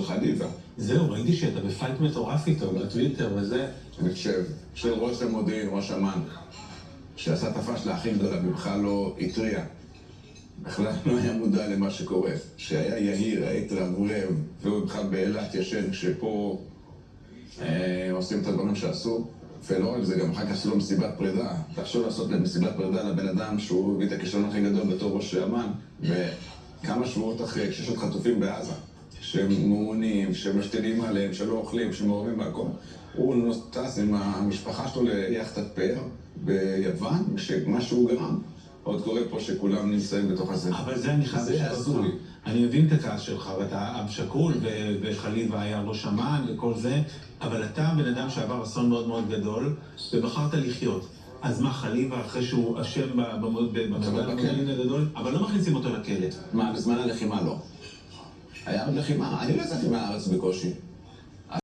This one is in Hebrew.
חליבה. זהו, ראיתי שאתה בפייט מטורף איתו, בטוויטר וזה. אני חושב, של ראש המודיעין, ראש אמ"ן, שעשה את הפשלה הכי גדולה ובכלל לא התריע. בכלל לא היה מודע למה שקורה. שהיה יהיר, היה התרברב, והוא בכלל באילת ישן כשפה עושים את הדברים שעשו. ולא רק זה, גם אחר כך עשו לו מסיבת פרידה. תחשוב לעשות מסיבת פרידה לבן אדם שהוא הביא את הכישלון הכי גדול בתור ראש אמ"ן, וכמה שבועות אחרי, כשיש עוד חטופים בעזה, שהם מעונים, שמשתנים עליהם, שלא אוכלים, שמעורבים מהכל. הוא טס עם המשפחה שלו ליחדת פאר ביוון, שמה שהוא גרם. עוד קורה פה שכולם נמצאים בתוך הזה. אבל זה אני חייב לשאול אותך. אני מבין את הכעס שלך, ואתה אב שכול, וחליבה היה ראש אמ"ן וכל זה, אבל אתה בן אדם שעבר אסון מאוד מאוד גדול, ובחרת לחיות. אז מה, חליבה, אחרי שהוא אשם במודיעין הגדול, אבל לא מכניסים אותו לכלא. מה, בזמן הלחימה לא. היה עוד לחימה, אני לא יצאתי מהארץ בקושי.